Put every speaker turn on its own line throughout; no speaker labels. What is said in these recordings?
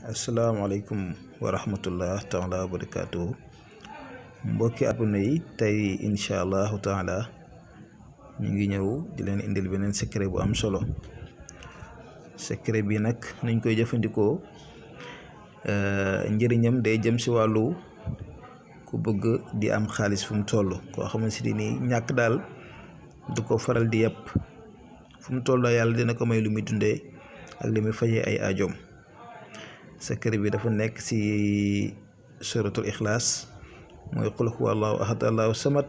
asalaamaaleykum wa rahmatullah taala wa barakaatu mbokki abonné yi tey incha allahu taala ñu ngi ñëw di leen indil beneen secret bu am solo. secret bi nag nañ koy jëfandikoo njëriñam day jëm si wàllu ku bëgg di am xaalis fu mu toll, koo xamante ni ñàkk daal du ko faral di yëpp fu mu toll yàlla dina ko may lu muy dundee ak li muy fajee ay aajoom. secret bi dafa nekk ci suratul ixlaas mooy qul huwa allahu ahad allahu samad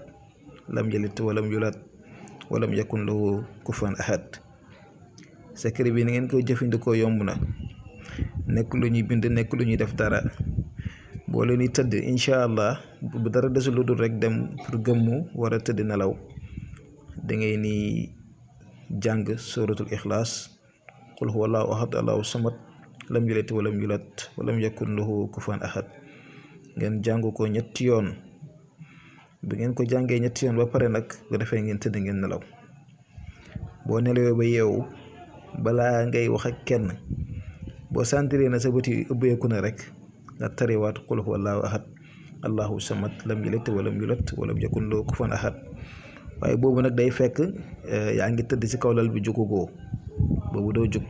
lam yalid walam yulad walam yakun lahu kufuwan ahad. secret bi ni ngeen koy jëfandikoo yomb na, nekk lu ñuy bind, nekk lu ñuy def dara. boo leen di tëdd incha allah bu dara desul lu dul rek dem pour gëmmu war a tëdd nelaw, da ngay ni jàng suratul ixlaas qul huwa allahu ahad allahu samad lam yalid walam yulad walam yakun lahu kufuwan ahad. ngeen jàng ko ñetti yoon. bu ngeen ko jàngee ñetti yoon ba pare nag bu defee ngeen tëdd ngeen nelaw. boo nelawee ba yeewu balaa ngay wax ak kenn, boo sentiree na sa bët yi ubbeeku na rek nga tariwaat qul huwa allahu ahad allahu samad lam yalid walam yulad walam yakun lahu kufuwan ahad. waaye boobu nag day fekk yaa ngi tëdd ci kaw lal bi jugugoo, boobu doo jug.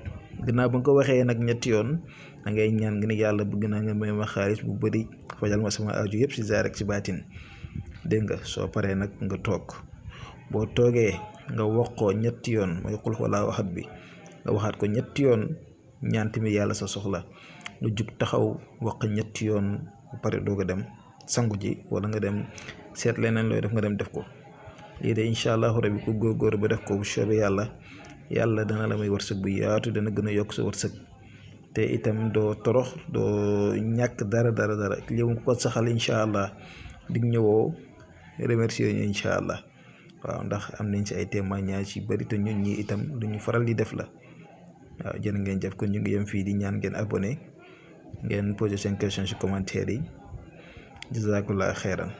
ginnaaw ba nga ko waxee nag ñetti yoon da ngay ñaan nga ni yàlla bëgg naa nga may ma xaalis bu bëri, fajal ma sama aju yëpp si zaahir ak si baatin. dégg nga soo paree nag nga toog. boo toogee nga wax ko ñetti yoon mooy qul huwa allahu ahad bi, nga waxaat ko ñetti yoon ñaan tamit yàlla sa soxla. nga jug taxaw wax ñetti yoon ba pare doog a dem sangu ji wala nga dem seet leneen looy def nga dem def ko. lii de incha allahu rabi ku góorgóor ba def ko bu soobee yàlla dana la may wërsëg bu yaatu, dana gën a yokk sa wërsëg, te itam doo torox, doo ñàkk dara. lii mu ko saxal incha allah dig ñëwoo remercier ñu incha allah. waaw ndax am nañ si ay témoignages yu bëri te ñun ñi itam lu ñu faral di def la. waaw jërë ngeen jëf, kon ñu ngi yem fii di ñaan ngeen abonné, ngeen posé seen question si commentaire yi. jazakallah xeyran.